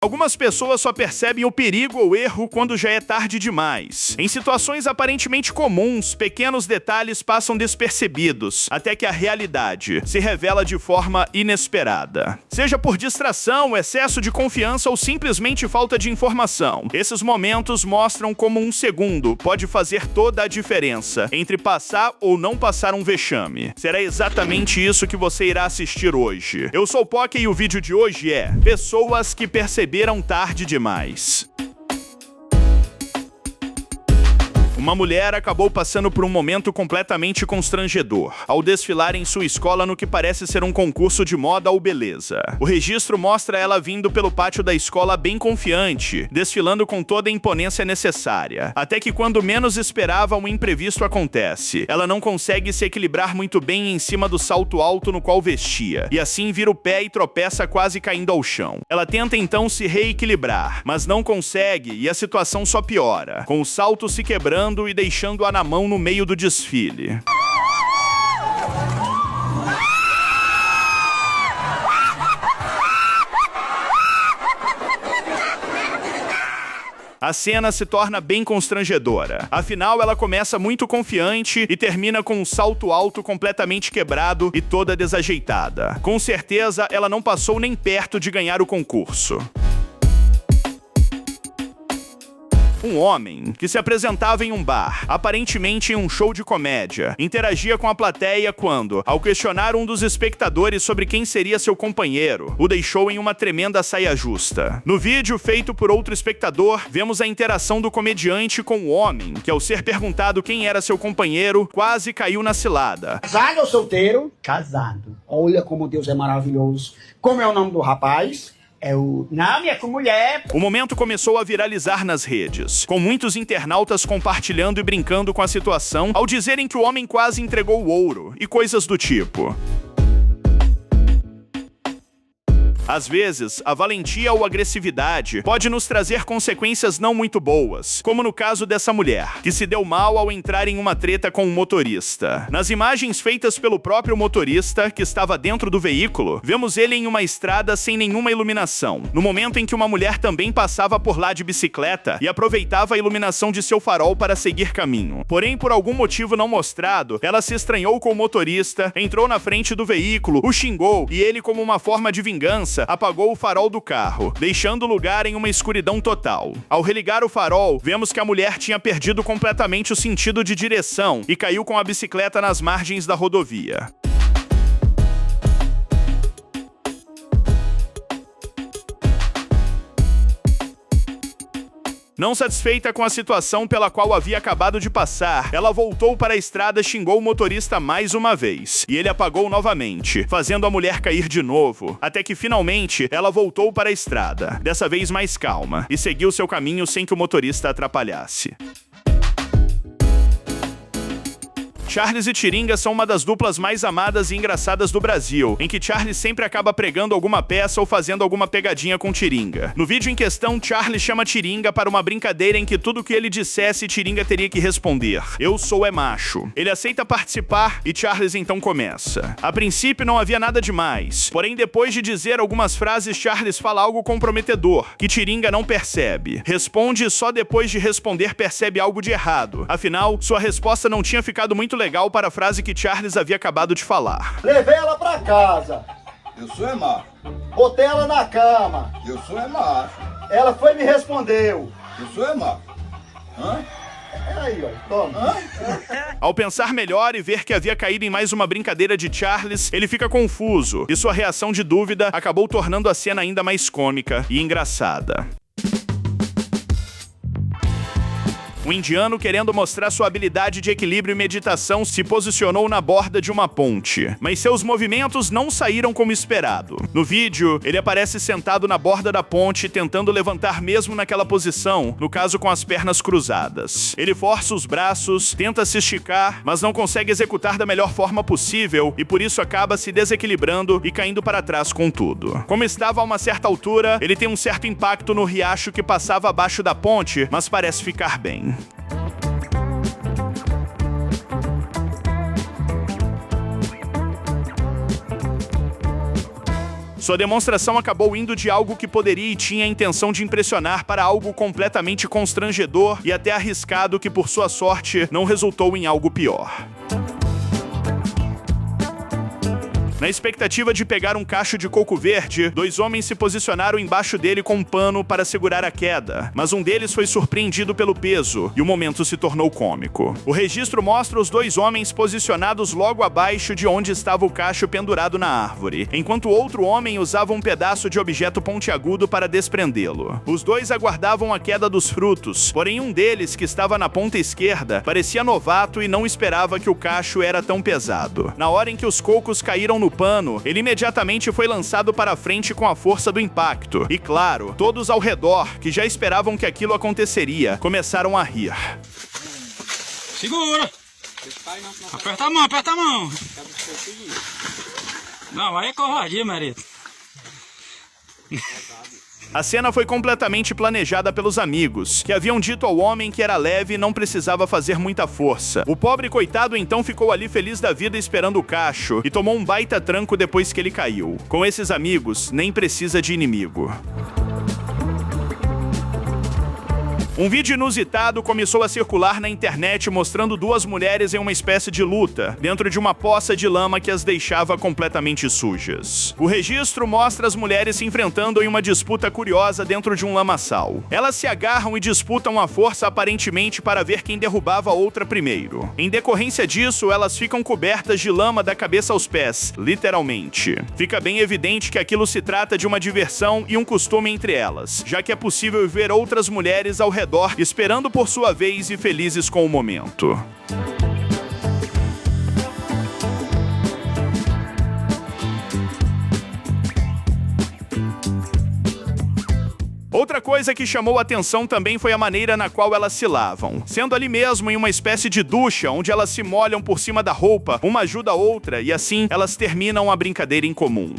Algumas pessoas só percebem o perigo ou erro quando já é tarde demais. Em situações aparentemente comuns, pequenos detalhes passam despercebidos, até que a realidade se revela de forma inesperada. Seja por distração, excesso de confiança ou simplesmente falta de informação, esses momentos mostram como um segundo pode fazer toda a diferença entre passar ou não passar um vexame. Será exatamente isso que você irá assistir hoje. Eu sou o Poké e o vídeo de hoje é Pessoas que perceberam tarde demais. Uma mulher acabou passando por um momento completamente constrangedor ao desfilar em sua escola no que parece ser um concurso de moda ou beleza. O registro mostra ela vindo pelo pátio da escola bem confiante, desfilando com toda a imponência necessária. Até que quando menos esperava, um imprevisto acontece. Ela não consegue se equilibrar muito bem em cima do salto alto no qual vestia, e assim vira o pé e tropeça quase caindo ao chão. Ela tenta então se reequilibrar, mas não consegue e a situação só piora, com o salto se quebrando e deixando-a na mão no meio do desfile. A cena se torna bem constrangedora. Afinal, ela começa muito confiante e termina com um salto alto completamente quebrado e toda desajeitada. Com certeza, ela não passou nem perto de ganhar o concurso. Um homem que se apresentava em um bar, aparentemente em um show de comédia, interagia com a plateia quando, ao questionar um dos espectadores sobre quem seria seu companheiro, o deixou em uma tremenda saia justa. No vídeo feito por outro espectador, vemos a interação do comediante com o homem, que ao ser perguntado quem era seu companheiro, quase caiu na cilada. Casado ou solteiro? Casado. Olha como Deus é maravilhoso. Como é o nome do rapaz? Não, é com mulher. O momento começou a viralizar nas redes, com muitos internautas compartilhando e brincando com a situação ao dizerem que o homem quase entregou o ouro e coisas do tipo. Às vezes, a valentia ou agressividade pode nos trazer consequências não muito boas, como no caso dessa mulher, que se deu mal ao entrar em uma treta com um motorista. Nas imagens feitas pelo próprio motorista, que estava dentro do veículo, vemos ele em uma estrada sem nenhuma iluminação, no momento em que uma mulher também passava por lá de bicicleta e aproveitava a iluminação de seu farol para seguir caminho. Porém, por algum motivo não mostrado, ela se estranhou com o motorista, entrou na frente do veículo, o xingou e ele, como uma forma de vingança, apagou o farol do carro, deixando o lugar em uma escuridão total. Ao religar o farol, vemos que a mulher tinha perdido completamente o sentido de direção e caiu com a bicicleta nas margens da rodovia. Não satisfeita com a situação pela qual havia acabado de passar, ela voltou para a estrada e xingou o motorista mais uma vez. E ele apagou novamente, fazendo a mulher cair de novo, até que finalmente ela voltou para a estrada, dessa vez mais calma, e seguiu seu caminho sem que o motorista atrapalhasse. Charles e Tiringa são uma das duplas mais amadas e engraçadas do Brasil, em que Charles sempre acaba pregando alguma peça ou fazendo alguma pegadinha com Tiringa. No vídeo em questão, Charles chama Tiringa para uma brincadeira em que tudo que ele dissesse, Tiringa teria que responder: "Eu sou é macho". Ele aceita participar e Charles então começa. A princípio não havia nada demais, porém depois de dizer algumas frases, Charles fala algo comprometedor, que Tiringa não percebe. Responde e só depois de responder percebe algo de errado. Afinal, sua resposta não tinha ficado muito legal para a frase que Charles havia acabado de falar. Levei ela pra casa. Eu sou é macho. Botei ela na cama. Eu sou é macho. Ela foi e me respondeu. Eu sou é macho. Hã? Aí, ó, toma. Hã? Ao pensar melhor e ver que havia caído em mais uma brincadeira de Charles, ele fica confuso, e sua reação de dúvida acabou tornando a cena ainda mais cômica e engraçada. Um indiano, querendo mostrar sua habilidade de equilíbrio e meditação, se posicionou na borda de uma ponte, mas seus movimentos não saíram como esperado. No vídeo, ele aparece sentado na borda da ponte, tentando levantar mesmo naquela posição, no caso com as pernas cruzadas. Ele força os braços, tenta se esticar, mas não consegue executar da melhor forma possível e por isso acaba se desequilibrando e caindo para trás com tudo. Como estava a uma certa altura, ele tem um certo impacto no riacho que passava abaixo da ponte, mas parece ficar bem. Sua demonstração acabou indo de algo que poderia e tinha a intenção de impressionar para algo completamente constrangedor e até arriscado que, por sua sorte, não resultou em algo pior. Na expectativa de pegar um cacho de coco verde, 2 homens se posicionaram embaixo dele com um pano para segurar a queda, mas um deles foi surpreendido pelo peso e o momento se tornou cômico. O registro mostra os 2 homens posicionados logo abaixo de onde estava o cacho pendurado na árvore, enquanto o outro homem usava um pedaço de objeto pontiagudo para desprendê-lo. Os 2 aguardavam a queda dos frutos, porém um deles, que estava na ponta esquerda, parecia novato e não esperava que o cacho era tão pesado. Na hora em que os cocos caíram no pano, ele imediatamente foi lançado para frente com a força do impacto. E claro, todos ao redor, que já esperavam que aquilo aconteceria, começaram a rir. Segura! Aperta a mão, aperta a mão! Não, aí é covardia, marido. A cena foi completamente planejada pelos amigos, que haviam dito ao homem que era leve e não precisava fazer muita força. O pobre coitado então ficou ali feliz da vida esperando o cacho e tomou um baita tranco depois que ele caiu. Com esses amigos, nem precisa de inimigo. Um vídeo inusitado começou a circular na internet mostrando 2 mulheres em uma espécie de luta, dentro de uma poça de lama que as deixava completamente sujas. O registro mostra as mulheres se enfrentando em uma disputa curiosa dentro de um lamaçal. Elas se agarram e disputam a força aparentemente para ver quem derrubava a outra primeiro. Em decorrência disso, elas ficam cobertas de lama da cabeça aos pés, literalmente. Fica bem evidente que aquilo se trata de uma diversão e um costume entre elas, já que é possível ver outras mulheres ao redor esperando por sua vez e felizes com o momento. Outra coisa que chamou a atenção também foi a maneira na qual elas se lavam. Sendo ali mesmo em uma espécie de ducha, onde elas se molham por cima da roupa, uma ajuda a outra, e assim elas terminam a brincadeira em comum.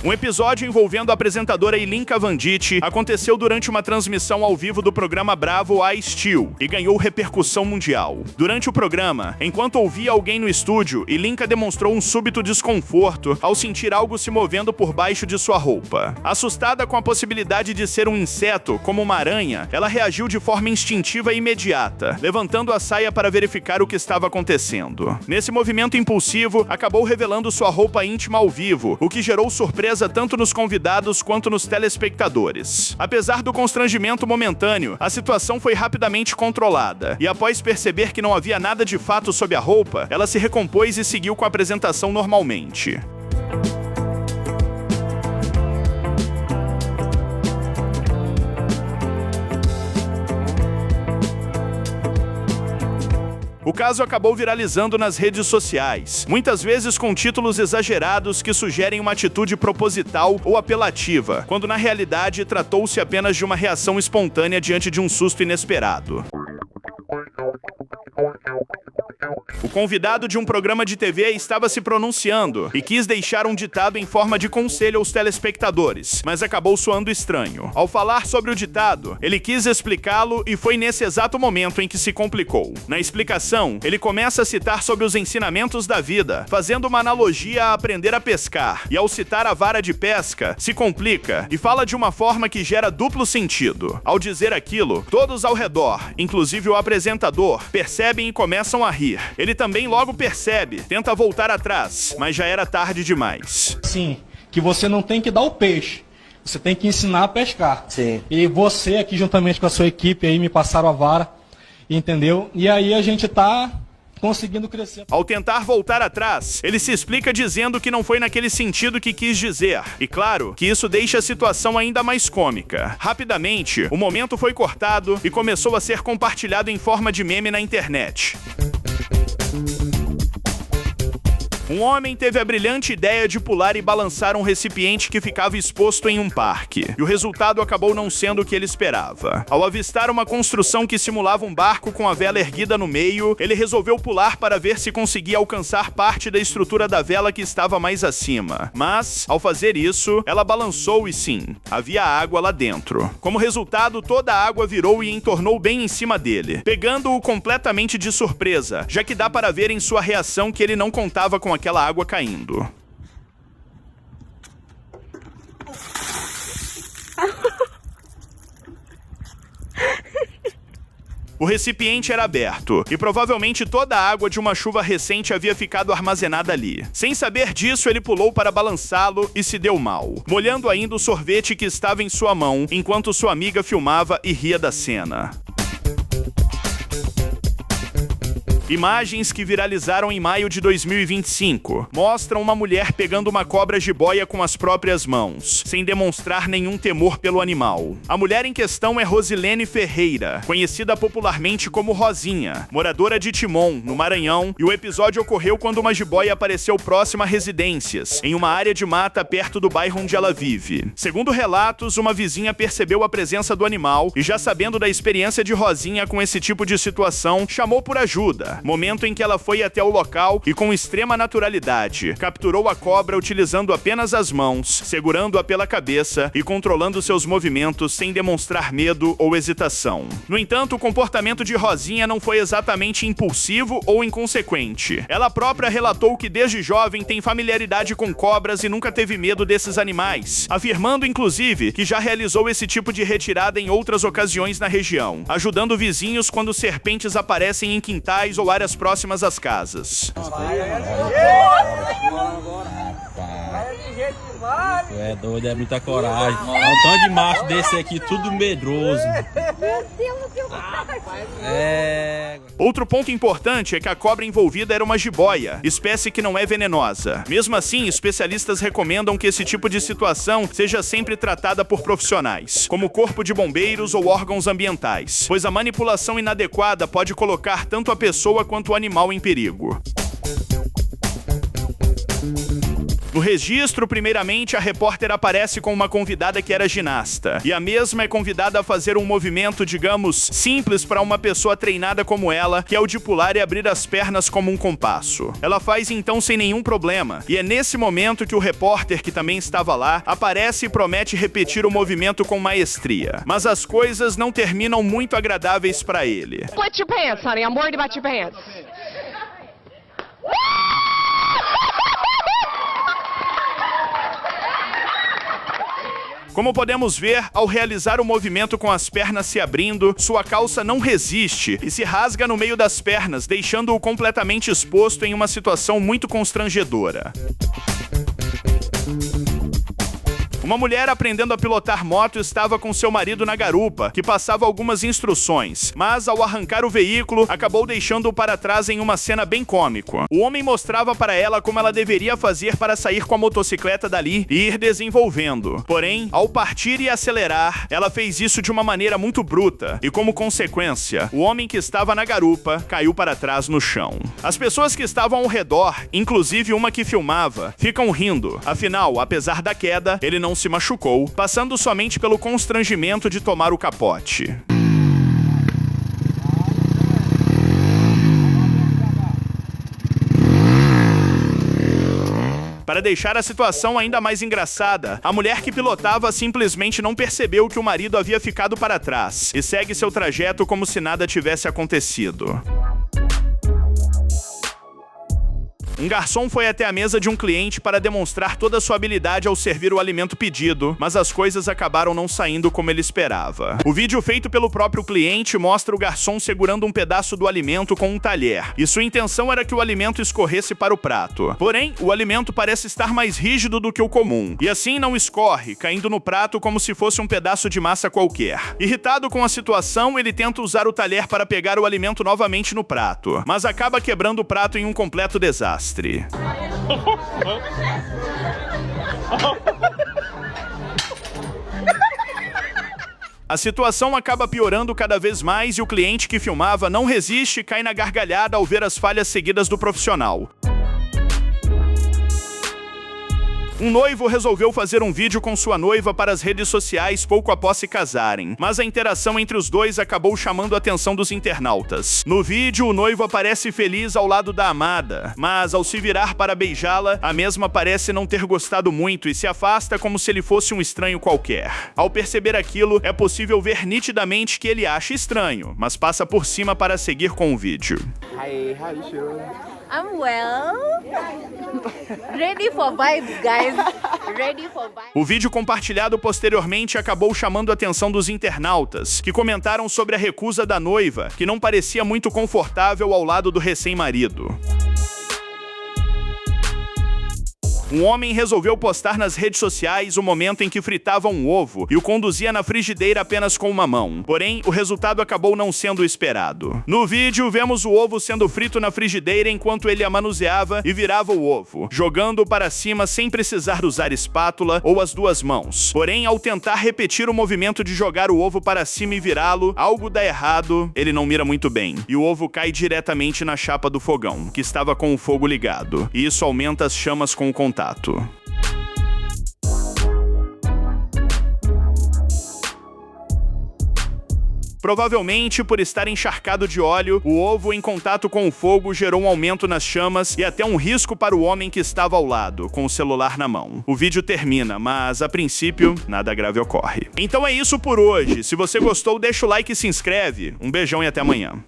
Um episódio envolvendo a apresentadora Ilinka Vandit aconteceu durante uma transmissão ao vivo do programa Bravo I Still e ganhou repercussão mundial. Durante o programa, enquanto ouvia alguém no estúdio, Ilinka demonstrou um súbito desconforto ao sentir algo se movendo por baixo de sua roupa. Assustada com a possibilidade de ser um inseto, como uma aranha, ela reagiu de forma instintiva e imediata, levantando a saia para verificar o que estava acontecendo. Nesse movimento impulsivo, acabou revelando sua roupa íntima ao vivo, o que gerou surpresa tanto nos convidados quanto nos telespectadores. Apesar do constrangimento momentâneo, a situação foi rapidamente controlada, e após perceber que não havia nada de fato sob a roupa, ela se recompôs e seguiu com a apresentação normalmente. O caso acabou viralizando nas redes sociais, muitas vezes com títulos exagerados que sugerem uma atitude proposital ou apelativa, quando na realidade tratou-se apenas de uma reação espontânea diante de um susto inesperado. O convidado de um programa de TV estava se pronunciando e quis deixar um ditado em forma de conselho aos telespectadores, mas acabou soando estranho. Ao falar sobre o ditado, ele quis explicá-lo e foi nesse exato momento em que se complicou. Na explicação, ele começa a citar sobre os ensinamentos da vida, fazendo uma analogia a aprender a pescar, e ao citar a vara de pesca, se complica e fala de uma forma que gera duplo sentido. Ao dizer aquilo, todos ao redor, inclusive o apresentador, percebem e começam a rir. Ele também logo percebe, tenta voltar atrás, mas já era tarde demais. Sim, que você não tem que dar o peixe, você tem que ensinar a pescar. Sim. E você aqui juntamente com a sua equipe aí me passaram a vara, entendeu? E aí a gente tá conseguindo crescer. Ao tentar voltar atrás, ele se explica dizendo que não foi naquele sentido que quis dizer. E claro, que isso deixa a situação ainda mais cômica. Rapidamente, o momento foi cortado e começou a ser compartilhado em forma de meme na internet. Um homem teve a brilhante ideia de pular e balançar um recipiente que ficava exposto em um parque, e o resultado acabou não sendo o que ele esperava. Ao avistar uma construção que simulava um barco com a vela erguida no meio, ele resolveu pular para ver se conseguia alcançar parte da estrutura da vela que estava mais acima. Mas, ao fazer isso, ela balançou e sim, havia água lá dentro. Como resultado, toda a água virou e entornou bem em cima dele, pegando-o completamente de surpresa, já que dá para ver em sua reação que ele não contava com aquela água caindo. O recipiente era aberto, e provavelmente toda a água de uma chuva recente havia ficado armazenada ali. Sem saber disso, ele pulou para balançá-lo e se deu mal, molhando ainda o sorvete que estava em sua mão, enquanto sua amiga filmava e ria da cena. Imagens que viralizaram em maio de 2025 mostram uma mulher pegando uma cobra jiboia com as próprias mãos, sem demonstrar nenhum temor pelo animal. A mulher em questão é Rosilene Ferreira, conhecida popularmente como Rosinha, moradora de Timon, no Maranhão, e o episódio ocorreu quando uma jiboia apareceu próxima a residências, em uma área de mata perto do bairro onde ela vive. Segundo relatos, uma vizinha percebeu a presença do animal e, já sabendo da experiência de Rosinha com esse tipo de situação, chamou por ajuda. Momento em que ela foi até o local e, com extrema naturalidade, capturou a cobra utilizando apenas as mãos, segurando-a pela cabeça e controlando seus movimentos sem demonstrar medo ou hesitação. No entanto, o comportamento de Rosinha não foi exatamente impulsivo ou inconsequente. Ela própria relatou que desde jovem tem familiaridade com cobras e nunca teve medo desses animais, afirmando inclusive que já realizou esse tipo de retirada em outras ocasiões na região, ajudando vizinhos quando serpentes aparecem em quintais ou áreas próximas às casas. Tu é doido, é muita coragem. Um tanto de macho desse aqui, tudo medroso. Outro ponto importante é que a cobra envolvida era uma jiboia, espécie que não é venenosa. Mesmo assim, especialistas recomendam que esse tipo de situação seja sempre tratada por profissionais, como corpo de bombeiros ou órgãos ambientais, pois a manipulação inadequada pode colocar tanto a pessoa quanto o animal em perigo. No registro, primeiramente, a repórter aparece com uma convidada que era ginasta, e a mesma é convidada a fazer um movimento, digamos, simples para uma pessoa treinada como ela, que é o de pular e abrir as pernas como um compasso. Ela faz então sem nenhum problema, e é nesse momento que o repórter, que também estava lá, aparece e promete repetir o movimento com maestria. Mas as coisas não terminam muito agradáveis para ele. Split your pants, honey. I'm worried about your pants. Como podemos ver, ao realizar o movimento com as pernas se abrindo, sua calça não resiste e se rasga no meio das pernas, deixando-o completamente exposto em uma situação muito constrangedora. Uma mulher aprendendo a pilotar moto estava com seu marido na garupa, que passava algumas instruções, mas ao arrancar o veículo, acabou deixando-o para trás em uma cena bem cômica. O homem mostrava para ela como ela deveria fazer para sair com a motocicleta dali e ir desenvolvendo. Porém, ao partir e acelerar, ela fez isso de uma maneira muito bruta, e como consequência, o homem que estava na garupa caiu para trás no chão. As pessoas que estavam ao redor, inclusive uma que filmava, ficam rindo. Afinal, apesar da queda, ele não se machucou, passando somente pelo constrangimento de tomar o capote. Para deixar a situação ainda mais engraçada, a mulher que pilotava simplesmente não percebeu que o marido havia ficado para trás e segue seu trajeto como se nada tivesse acontecido. Um garçom foi até a mesa de um cliente para demonstrar toda a sua habilidade ao servir o alimento pedido, mas as coisas acabaram não saindo como ele esperava. O vídeo feito pelo próprio cliente mostra o garçom segurando um pedaço do alimento com um talher, e sua intenção era que o alimento escorresse para o prato. Porém, o alimento parece estar mais rígido do que o comum, e assim não escorre, caindo no prato como se fosse um pedaço de massa qualquer. Irritado com a situação, ele tenta usar o talher para pegar o alimento novamente no prato, mas acaba quebrando o prato em um completo desastre. A situação acaba piorando cada vez mais e o cliente que filmava não resiste e cai na gargalhada ao ver as falhas seguidas do profissional. Um noivo resolveu fazer um vídeo com sua noiva para as redes sociais pouco após se casarem, mas a interação entre os dois acabou chamando a atenção dos internautas. No vídeo, o noivo aparece feliz ao lado da amada, mas ao se virar para beijá-la, a mesma parece não ter gostado muito e se afasta como se ele fosse um estranho qualquer. Ao perceber aquilo, é possível ver nitidamente que ele acha estranho, mas passa por cima para seguir com o vídeo. Hey, how you feeling? I'm well. Ready for vibes, guys. Ready for vibes. O vídeo compartilhado posteriormente acabou chamando a atenção dos internautas, que comentaram sobre a recusa da noiva, que não parecia muito confortável ao lado do recém-marido. Um homem resolveu postar nas redes sociais o momento em que fritava um ovo e o conduzia na frigideira apenas com uma mão. Porém, o resultado acabou não sendo o esperado. No vídeo, vemos o ovo sendo frito na frigideira enquanto ele a manuseava e virava o ovo, jogando-o para cima sem precisar usar espátula ou as duas mãos. Porém, ao tentar repetir o movimento de jogar o ovo para cima e virá-lo, algo dá errado, ele não mira muito bem, e o ovo cai diretamente na chapa do fogão, que estava com o fogo ligado, e isso aumenta as chamas com o contato. Provavelmente, por estar encharcado de óleo, o ovo em contato com o fogo gerou um aumento nas chamas e até um risco para o homem que estava ao lado, com o celular na mão. O vídeo termina, mas, a princípio, nada grave ocorre. Então é isso por hoje. Se você gostou, deixa o like e se inscreve. Um beijão e até amanhã.